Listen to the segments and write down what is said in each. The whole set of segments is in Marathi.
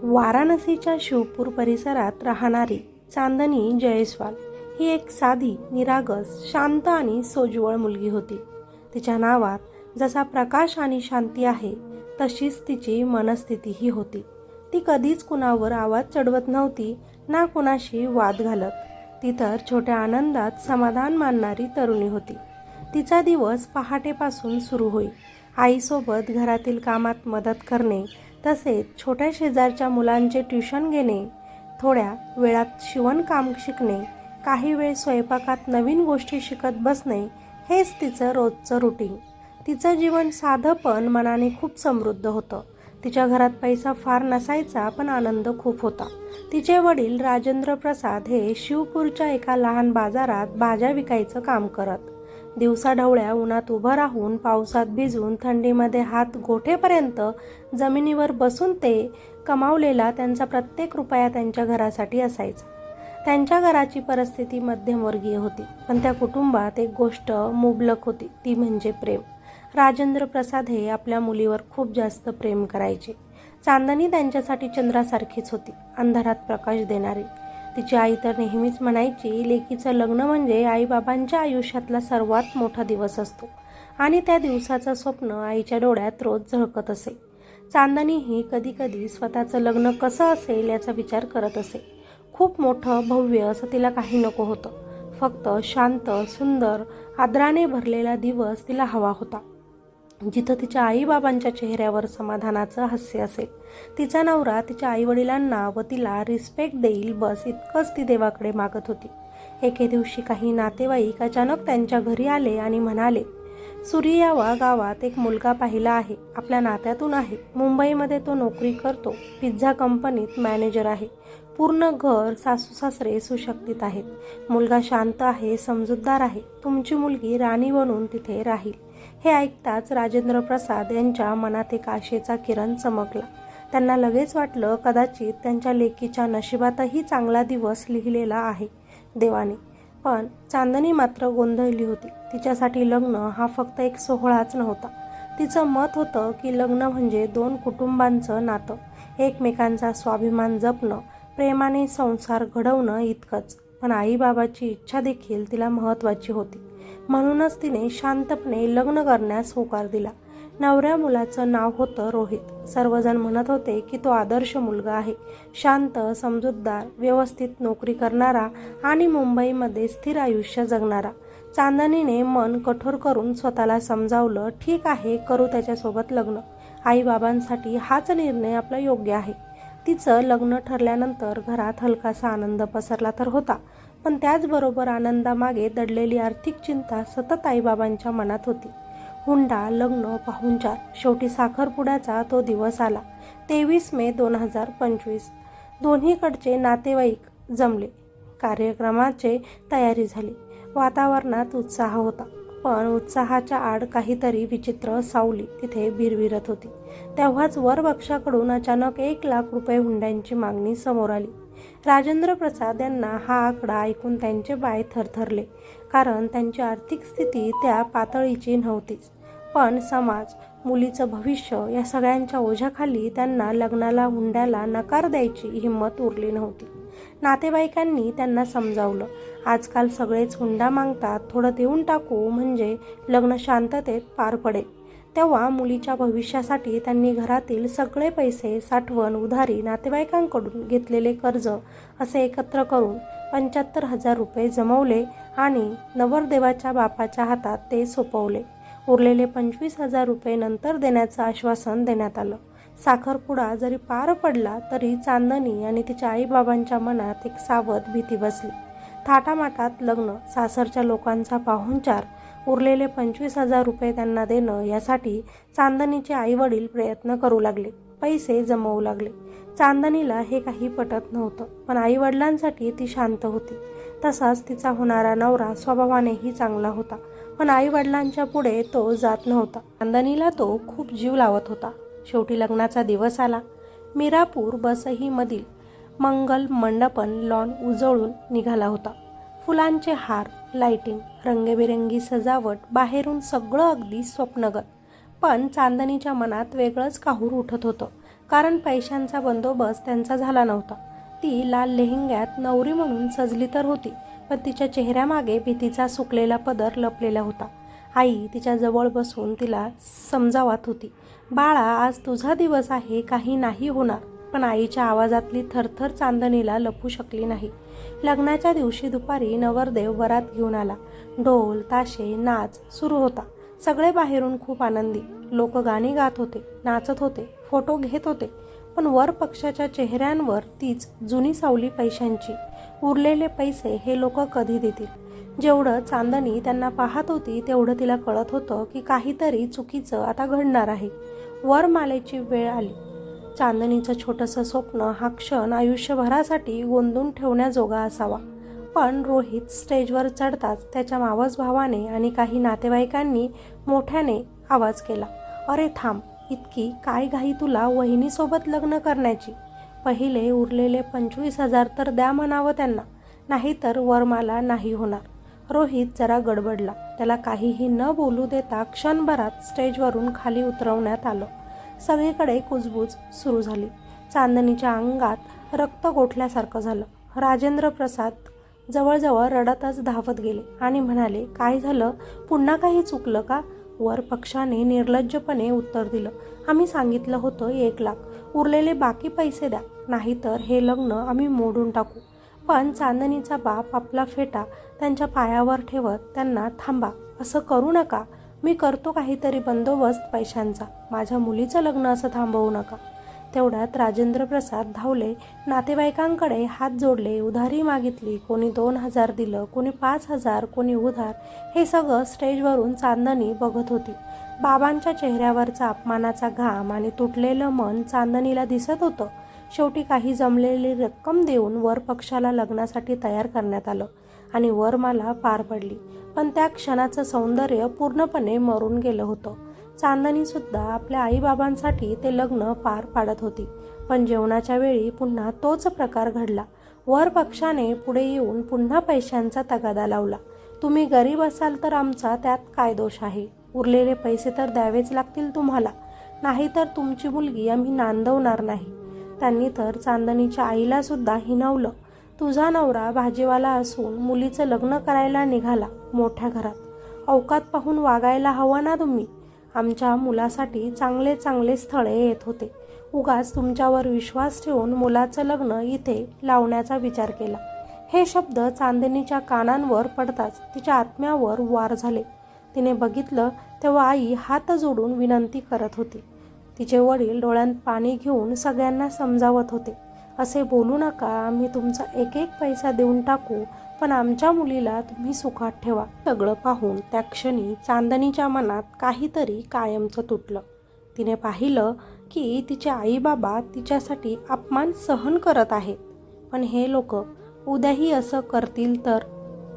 वाराणसीच्या शिवपूर परिसरात राहणारी चांदनी जयस्वाल ही एक साधी, निरागस, शांत आणि सोज्वळ मुलगी होती. तिच्या नावात जसा प्रकाश आणि शांती आहे तशीच तिची मनस्थितीही होती. ती कधीच कुणावर आवाज चढवत नव्हती, ना कुणाशी वाद घालत. ती तर छोट्या आनंदात समाधान मानणारी तरुणी होती. तिचा दिवस पहाटेपासून सुरू होई. आईसोबत घरातील कामात मदत करणे, तसेच छोट्या शेजारच्या मुलांचे ट्युशन घेणे, थोड्या वेळात शिवणकाम शिकणे, काही वेळ स्वयंपाकात नवीन गोष्टी शिकत बसणे, हेच तिचं रोजचं रुटीन. तिचं जीवन साधं पण मनाने खूप समृद्ध होतं. तिच्या घरात पैसा फार नसायचा, पण आनंद खूप होता. तिचे वडील राजेंद्र प्रसाद हे शिवपूरच्या एका लहान बाजारात भाज्या विकायचं काम करत. दिवसाढवळ्या उन्हात उभं राहून, पावसात भिजून, थंडीमध्ये हात गोठेपर्यंत जमिनीवर बसून ते कमावलेला त्यांचा प्रत्येक रुपया त्यांच्या घरासाठी असायचा. त्यांच्या घराची परिस्थिती मध्यमवर्गीय होती, पण त्या कुटुंबात एक गोष्ट मुबलक होती, ती म्हणजे प्रेम. राजेंद्र प्रसाद हे आपल्या मुलीवर खूप जास्त प्रेम करायचे. चांदनी त्यांच्यासाठी चंद्रासारखीच होती, अंधारात प्रकाश देणारी. तिची आई तर नेहमीच म्हणायची, लेकीचं लग्न म्हणजे आईबाबांच्या आयुष्यातला सर्वात मोठा दिवस असतो, आणि त्या दिवसाचं स्वप्न आईच्या डोळ्यात रोज झळकत असे. चांदनीही कधी कधी स्वतःचं लग्न कसं असेल याचा विचार करत असे. खूप मोठं, भव्य असं तिला काही नको होतं. फक्त शांत, सुंदर, आदराने भरलेला दिवस तिला हवा होता, जिथं तिच्या आईबाबांच्या चेहऱ्यावर समाधानाचं हास्य असेल. तिचा नवरा तिच्या आईवडिलांना व तिला रिस्पेक्ट देईल, बस इतकंच ती देवाकडे मागत होती. एके दिवशी काही नातेवाईक अचानक त्यांच्या घरी आले आणि म्हणाले, सूर्यावा गावात एक मुलगा पाहिला आहे, आपल्या नात्यातून आहे, मुंबईमध्ये तो नोकरी करतो, पिझ्झा कंपनीत मॅनेजर आहे, पूर्ण घर, सासू सासरे सुशिक्षित आहेत, मुलगा शांत आहे, समजूतदार आहे, तुमची मुलगी राणी बनून तिथे राहील. हे ऐकताच राजेंद्र प्रसाद यांच्या मनात एक आशेचा किरण चमकला. त्यांना लगेच वाटलं, कदाचित त्यांच्या लेकीच्या नशिबातही चांगला दिवस लिहिलेला आहे देवाने. पण चांदनी मात्र गोंधळली होती. तिच्यासाठी लग्न हा फक्त एक सोहळाच नव्हता. तिचं मत होतं की लग्न म्हणजे दोन कुटुंबांचं नातं, एकमेकांचा स्वाभिमान जपणं, प्रेमाने संसार घडवणं इतकंच. पण आईबाबाची इच्छा देखील तिला महत्त्वाची होती. म्हणूनच तिने शांतपणे लग्न करण्यास होकार दिला. नवऱ्या मुलाचं नाव होतं रोहित. सर्वजण म्हणत होते की तो आदर्श मुलगा आहे, शांत, समजूतदार, व्यवस्थित नोकरी करणारा आणि मुंबईमध्ये स्थिर आयुष्य जगणारा. चांदनीने मन कठोर करून स्वतःला समजावलं, ठीक आहे, करू त्याच्यासोबत लग्न. आईबाबांसाठी हाच निर्णय आपला योग्य आहे. तिचं लग्न ठरल्यानंतर घरात हलकासा आनंद पसरला तर होता, पण त्याचबरोबर आनंदामागे दडलेली आर्थिक चिंता सतत आईबाबांच्या मनात होती. हुंडा, लग्न, पाहुणचार, शेवटी साखरपुड्याचा तो दिवस आला. 23 मे 2025. दोन्हीकडचे नातेवाईक जमले. कार्यक्रमाची तयारी झाली. वातावरणात उत्साह होता, पण उत्साहाच्या आड काहीतरी विचित्र सावली तिथे भिरभिरत होती. तेव्हाच वरपक्षाकडून अचानक 1,00,000 रुपये हुंड्यांची मागणी समोर आली. राजेंद्र प्रसाद यांना हा आकडा ऐकून त्यांचे पाय थरथरले, कारण त्यांची आर्थिक स्थिती त्या पातळीची नव्हतीच. पण समाज, मुलीचं भविष्य या सगळ्यांच्या ओझ्याखाली त्यांना लग्नाला, हुंड्याला नकार द्यायची हिंमत उरली नव्हती. नातेवाईकांनी त्यांना समजावलं, आजकाल सगळेच हुंडा मागतात, थोडं देऊन टाकू म्हणजे लग्न शांततेत पार पडेल. तेव्हा मुलीच्या भविष्यासाठी त्यांनी घरातील सगळे पैसे, साठवण, उधारी, नातेवाईकांकडून घेतलेले कर्ज असे एकत्र करून 75,000 रुपये जमवले आणि नवरदेवाच्या बापाच्या हातात ते सोपवले. उरलेले 25,000 रुपये नंतर देण्याचं आश्वासन देण्यात आलं. साखरपुडा जरी पार पडला तरी चांदनी आणि तिच्या आईबाबांच्या मनात एक सावध भीती बसली. थाटामाटात लग्न, सासरच्या लोकांचा पाहुणचार, उरलेले 25,000 रुपये त्यांना देणं, यासाठी चांदनीचे आईवडील प्रयत्न करू लागले, पैसे जमवू लागले. चांदनीला हे काही पटत नव्हतं, पण आईवडिलांसाठी ती शांत होती. तसाच तिचा होणारा नवरा स्वभावानेही चांगला होता, पण आईवडिलांच्या पुढे तो जात नव्हता. चांदनीला तो खूप जीव लावत होता. शेवटी लग्नाचा दिवस आला. मीरापूर बसही मधील मंगल मंडपन लॉन उजळून निघाला होता. फुलांचे हार, लाइटिंग, रंगीबेरंगी सजावट, बाहेरून सगळं अगदी स्वप्नगत. पण चांदनीच्या मनात वेगळंच काहूर उठत होतं, कारण पैशांचा बंदोबस्त त्यांचा झाला नव्हता. ती लाल लेहंग्यात नवरी म्हणून सजली तर होती, पण तिच्या चेहऱ्यामागे भीतीचा सुकलेला पदर लपलेला होता. आई तिच्या जवळ बसून तिला समजावत होती, बाळा, आज तुझा दिवस आहे, काही नाही होणार. पण आईच्या आवाजातली थरथर चांदणीला लपू शकली नाही. लग्नाच्या दिवशी दुपारी नवरदेव वरात घेऊन आला. ढोल, ताशे, नाच सुरू होता. सगळे बाहेरून खूप आनंदी. लोक गाणी गात होते, नाचत होते, फोटो घेत होते. पण वर पक्षाच्या चेहऱ्यांवर तीच जुनी सावली पैशांची. उरलेले पैसे हे लोक कधी देतील? जेवढं चांदणी त्यांना पाहत होती तेवढं तिला कळत होतं की काहीतरी चुकीचं आता घडणार आहे. वरमालेची वेळ आली. चांदणीचं छोटंसं स्वप्न हा क्षण आयुष्यभरासाठी गोंदून ठेवण्याजोगा असावा. पण रोहित स्टेजवर चढताच त्याच्या मावस भावाने आणि काही नातेवाईकांनी मोठ्याने आवाज केला, अरे थांब, इतकी काय घाई तुला वहिनीसोबत लग्न करण्याची? पहिले उरलेले 25,000 तर द्या म्हणावं त्यांना, नाहीतर वरमाला नाही होणार. रोहित जरा गडबडला. त्याला काहीही न बोलू देता क्षणभरात स्टेजवरून खाली उतरवण्यात आलं. सगळीकडे कुजबूज सुरू झाली. चांदणीच्या अंगात रक्त गोठल्यासारखं झालं. राजेंद्र प्रसाद जवळजवळ रडतच धावत गेले आणि म्हणाले, काय झालं? पुन्हा काही चुकलं का? वर पक्षाने निर्लज्जपणे उत्तर दिलं, आम्ही सांगितलं होतं 1,00,000, उरलेले बाकी पैसे द्या, नाहीतर हे लग्न आम्ही मोडून टाकू. पण चांदणीचा बाप आपला फेटा त्यांच्या पायावर ठेवत त्यांना, थांबा, असं करू नका, मी करतो काहीतरी बंदोबस्त पैशांचा, माझ्या मुलीचं लग्न असं थांबवू नका. तेवढ्यात राजेंद्र प्रसाद धावले. नातेवाईकांकडे हात जोडले, उधारी मागितली. कोणी 2,000 दिलं, कोणी 5,000, कोणी उधार. हे सगळं स्टेजवरून चांदणी बघत होती. बाबांच्या चेहऱ्यावरचा अपमानाचा घाम आणि तुटलेलं मन चांदणीला दिसत होतं. शेवटी काही जमलेली रक्कम देऊन वर पक्षाला लग्नासाठी तयार करण्यात आलं आणि वरमाला पार पडली. पण त्या क्षणाचं सौंदर्य पूर्णपणे मरून गेलं होतं. चांदणीसुद्धा आपल्या आईबाबांसाठी ते लग्न पार पाडत होती. पण जेवणाच्या वेळी पुन्हा तोच प्रकार घडला. वर पक्षाने पुढे येऊन पुन्हा पैशांचा तगादा लावला. तुम्ही गरीब असाल तर आमचा त्यात काय दोष आहे? उरलेले पैसे तर द्यावेच लागतील तुम्हाला, नाहीतर तुमची मुलगी आम्ही नांदवणार नाही. त्यांनी तर चांदणीच्या आईला सुद्धा हिणवलं. तुझा नवरा भाजीवाला असून मुलीचं लग्न करायला निघाला मोठ्या घरात. अवकात पाहून वागायला हवं ना तुम्ही? आमच्या मुलासाठी चांगले चांगले स्थळे येत होते. उगाच तुमच्यावर विश्वास ठेवून मुलाचं लग्न इथे लावण्याचा विचार केला. हे शब्द चांदणीच्या कानांवर पडताच तिच्या आत्म्यावर वार झाले. तिने बघितलं तेव्हा आई हात जोडून विनंती करत होती. तिचे वडील डोळ्यात पाणी घेऊन सगळ्यांना समजावत होते, असे बोलू नका, आम्ही तुमचा एक एक पैसा देऊन टाकू, पण आमच्या मुलीला तुम्ही सुखात ठेवा. सगळं पाहून त्या क्षणी चांदणीच्या मनात काहीतरी कायमचं तुटलं. तिने पाहिलं की तिचे आईबाबा तिच्यासाठी अपमान सहन करत आहेत. पण हे लोक उद्याही असं करतील तर?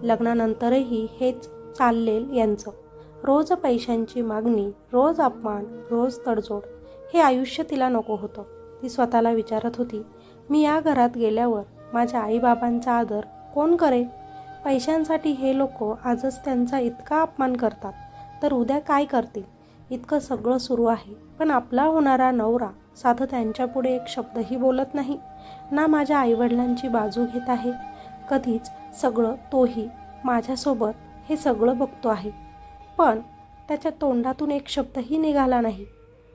लग्नानंतरही हेच चाललेल यांचं. रोज पैशांची मागणी, रोज अपमान, रोज तडजोड. हे आयुष्य तिला नको होतं. ती स्वतःला विचारत होती, मी या घरात गेल्यावर माझ्या आईबाबांचा आदर कोण करेल? पैशांसाठी हे लोक आजच त्यांचा इतका अपमान करतात, तर उद्या काय करतील? इतकं सगळं सुरू आहे, पण आपला होणारा नवरा साधं त्यांच्यापुढे एक शब्दही बोलत नाही, ना माझ्या आईवडिलांची बाजू घेत आहे. कधीच सगळं तोही माझ्यासोबत हे सगळं बघतो आहे, पण त्याच्या तोंडातून एक शब्दही निघाला नाही.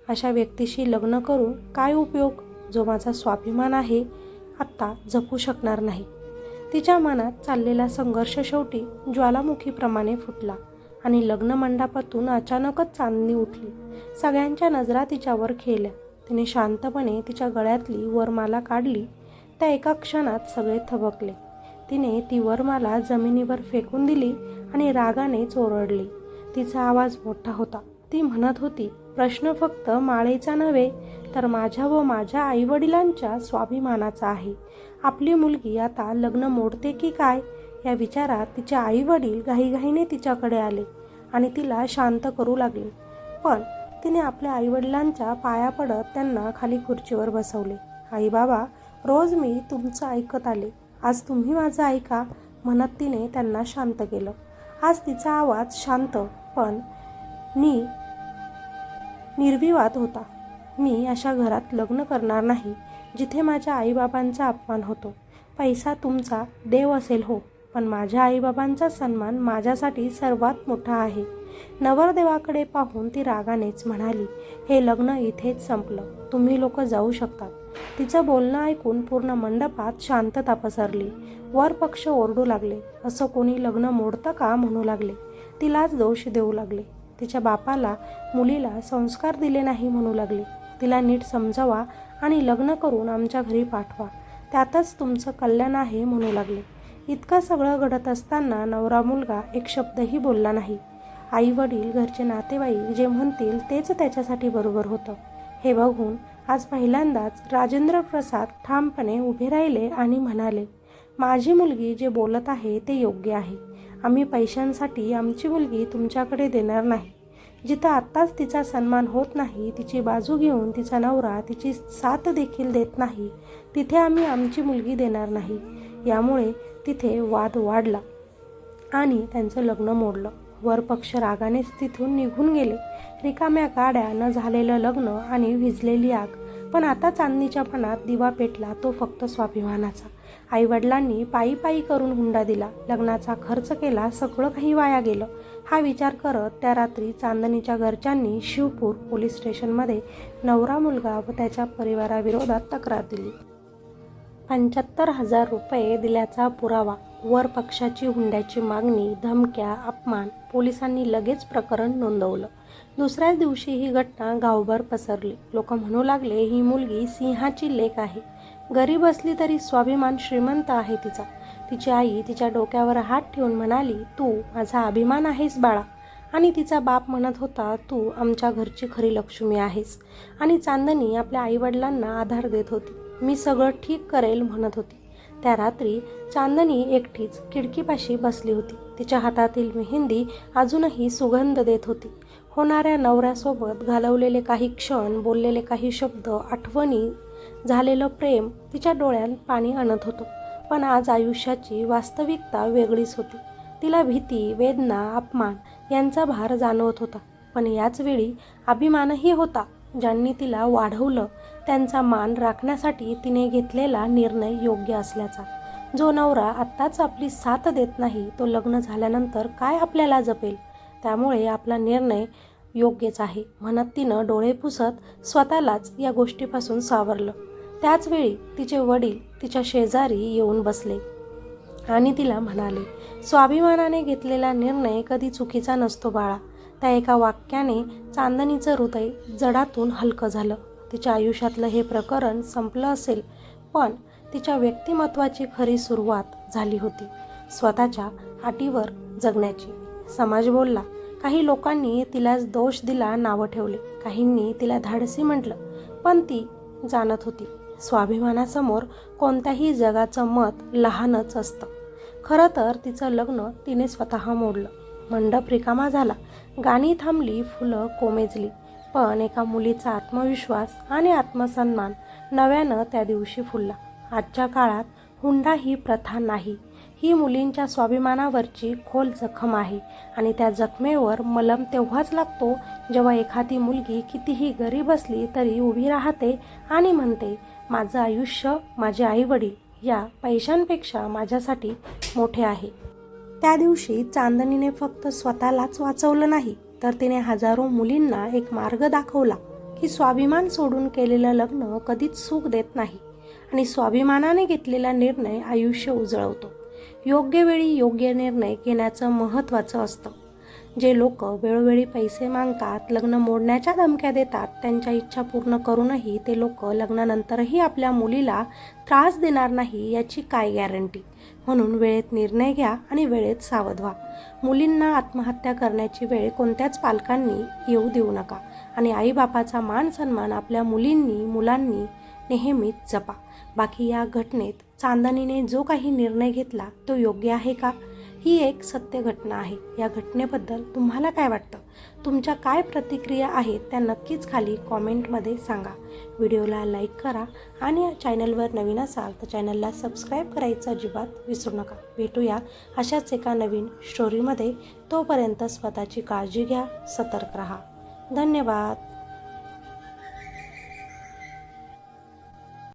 अशा व्यक्तीशी लग्न करून काय उपयोग, जो माझा स्वाभिमान आहे आत्ता जपू शकणार नाही. तिच्या मनात चाललेला संघर्ष शेवटी ज्वालामुखीप्रमाणे फुटला आणि लग्न मंडपातून अचानकच चांदणी उठली. सगळ्यांच्या नजरा तिच्यावर खेळल्या. तिने शांतपणे तिच्या गळ्यातली वरमाला काढली. त्या एका क्षणात सगळे थबकले. तिने ती वरमाला जमिनीवर फेकून दिली आणि रागाने चोरडली. तिचा आवाज मोठा होता. ती म्हणत होती, प्रश्न फक्त माळेचा नव्हे, तर माझ्या व माझ्या आईवडिलांच्या स्वाभिमानाचा आहे. आपली मुलगी आता लग्न मोडते की काय, या विचारात तिचे आईवडील घाईघाईने तिच्याकडे आले आणि तिला शांत करू लागले. पण तिने आपल्या आईवडिलांच्या पाया पडत त्यांना खाली खुर्चीवर बसवले. आई बाबा, रोज मी तुमचं ऐकत आले, आज तुम्ही माझं ऐका, म्हणत तिने त्यांना शांत केलं. आज तिचा आवाज शांत पण निर्विवाद होता. मी अशा घरात लग्न करणार नाही जिथे माझ्या आईबाबांचा अपमान होतो. पैसा तुमचा देव असेल हो, पण माझ्या आईबाबांचा सन्मान माझ्यासाठी सर्वात मोठा आहे. नवरदेवाकडे पाहून ती रागानेच म्हणाली, हे लग्न इथेच संपलं, तुम्ही लोक जाऊ शकतात. तिचं बोलणं ऐकून पूर्ण मंडपात शांतता पसरली. वर पक्ष ओरडू लागले, असं कोणी लग्न मोडतं का म्हणू लागले. तिलाच दोष देऊ लागले. तिच्या बापाला मुलीला संस्कार दिले नाही म्हणू लागले. तिला नीट समजावा आणि लग्न करून आमच्या घरी पाठवा, त्यातच तुमचं कल्याण आहे म्हणू लागले. इतकं सगळं घडत असताना नवरा मुलगा एक शब्दही बोलला नाही. आई वडील घरचे नातेवाईक जे म्हणतील तेच त्याच्यासाठी बरोबर होतं. हे बघून आज पहिल्यांदाच राजेंद्र प्रसाद ठामपणे उभे राहिले आणि म्हणाले, माझी मुलगी जे बोलत आहे ते योग्य आहे. आम्ही पैशांसाठी आमची मुलगी तुमच्याकडे देणार नाही. जिथं आत्ताच तिचा सन्मान होत नाही, तिची बाजू घेऊन तिचा नवरा तिची साथ देखील देत नाही, तिथे आम्ही आमची मुलगी देणार नाही. यामुळे तिथे वाद वाढला आणि त्यांचं लग्न मोडलं. वरपक्ष रागानेच तिथून निघून गेले. रिकाम्या गाड्या, न झालेलं लग्न आणि विझलेली आग. पण आता चांदणीच्या मनात दिवा पेटला, तो फक्त स्वाभिमानाचा. आईवडिलांनी पायी पायी करून हुंडा दिला, लग्नाचा खर्च केला, सगळं काही वाया गेलं. हा विचार करत त्या रात्री चांदणीच्या घरच्यांनी शिवपूर पोलीस स्टेशनमध्ये नवरा मुलगा व त्याच्या परिवाराविरोधात तक्रार दिली. 75,000 रुपये दिल्याचा पुरावा, वर पक्षाची हुंड्याची मागणी, धमक्या, अपमान. पोलिसांनी लगेच प्रकरण नोंदवलं. दुसऱ्याच दिवशी ही घटना गावभर पसरली. लोक म्हणू लागले, ही मुलगी सिंहाची लेक आहे. गरीब असली तरी स्वाभिमान श्रीमंत आहे तिचा. तिची आई तिच्या डोक्यावर हात ठेवून म्हणाली, तू माझा अभिमान आहेस बाळा. आणि तिचा बाप म्हणत होता, तू आमच्या घरची खरी लक्ष्मी आहेस. आणि चांदणी आपल्या आईवडिलांना आधार देत होती. मी सगळं ठीक करेल म्हणत होती. त्या रात्री चांदणी एकटीच खिडकीपाशी बसली होती. तिच्या हातातील मेहंदी अजूनही सुगंध देत होती. होणाऱ्या नवऱ्यासोबत घालवलेले काही क्षण, बोललेले काही शब्द, आठवणी, झालेलं प्रेम तिच्या डोळ्यात पाणी आणत होतं. पण आज आयुष्याची वास्तविकता वेगळीच होती. तिला भीती, वेदना, अपमान यांचा भार जाणवत होता. पण याच वेळी अभिमानही होता. ज्यांनी तिला वाढवलं त्यांचा मान राखण्यासाठी तिने घेतलेला निर्णय योग्य असल्याचा. जो नवरा आत्ताच आपली साथ देत नाही, तो लग्न झाल्यानंतर काय आपल्याला जपेल. त्यामुळे आपला निर्णय योग्यच आहे म्हणत तिनं डोळे पुसत स्वतःलाच या गोष्टीपासून सावरलं. त्याचवेळी तिचे वडील तिच्या शेजारी येऊन बसले आणि तिला म्हणाले, स्वाभिमानाने घेतलेला निर्णय कधी चुकीचा नसतो बाळा. त्या एका वाक्याने चांदणीचं हृदय जडातून हलकं झालं. तिच्या आयुष्यातलं हे प्रकरण संपलं असेल, पण तिच्या व्यक्तिमत्वाची खरी सुरुवात झाली होती, स्वतःच्या अटीवर जगण्याची. समाज बोलला, काही लोकांनी तिला दोष दिला, नावं ठेवले, काहींनी तिला धाडसी म्हटलं, पण ती जाणत होती, स्वाभिमानासमोर कोणत्याही जगाचं मत लहानच असतं. खरं तर तिचं लग्न तिने स्वतः मोडलं. मंडप रिकामा झाला, गाणी थांबली, फुलं कोमेजली, पण एका मुलीचा आत्मविश्वास आणि आत्मसन्मान नव्यानं त्या दिवशी फुलला. आजच्या काळात हुंडा ही प्रथा नाही, ही मुलींच्या स्वाभिमानावरची खोल जखम आहे. आणि त्या जखमेवर मलम तेव्हाच लागतो जेव्हा एखादी मुलगी कितीही गरीब असली तरी उभी राहते आणि म्हणते, माझं आयुष्य, माझे आईवडील या पैशांपेक्षा माझ्यासाठी मोठे आहे. त्या दिवशी चांदणीने फक्त स्वतःलाच वाचवलं नाही, तर तिने हजारो मुलींना एक मार्ग दाखवला की स्वाभिमान सोडून केलेलं लग्न कधीच सुख देत नाही आणि स्वाभिमानाने घेतलेला निर्णय आयुष्य उजळवतो. योग्य वेळी योग्य निर्णय घेण्याचं महत्त्वाचं असतं. जे लोक वेळोवेळी पैसे मागतात, लग्न मोडण्याच्या धमक्या देतात, त्यांच्या इच्छा पूर्ण करूनही ते लोक लग्नानंतरही आपल्या मुलीला त्रास देणार नाही याची काय गॅरंटी. म्हणून वेळेत निर्णय घ्या आणि वेळेत सावध व्हा. मुलींना आत्महत्या करण्याची वेळ कोणत्याच पालकांनी येऊ देऊ नका आणि आईबापाचा मान सन्मान आपल्या मुलांनी नेहमीच जपा. बाकी या घटनेत चांदणीने जो काही निर्णय घेतला तो योग्य आहे का? ही एक सत्य घटना आहे. या घटनेबद्दल तुम्हाला काय वाटतं? तुमच्या काय प्रतिक्रिया आहेत त्या नक्कीच खाली कॉमेंटमध्ये सांगा. व्हिडिओला लाईक करा आणि या चॅनलवर नवीन असाल तर चॅनलला सबस्क्राईब करायचं अजिबात विसरू नका. भेटूया अशाच एका नवीन स्टोरीमध्ये. तोपर्यंत स्वतःची काळजी घ्या, सतर्क राहा. धन्यवाद.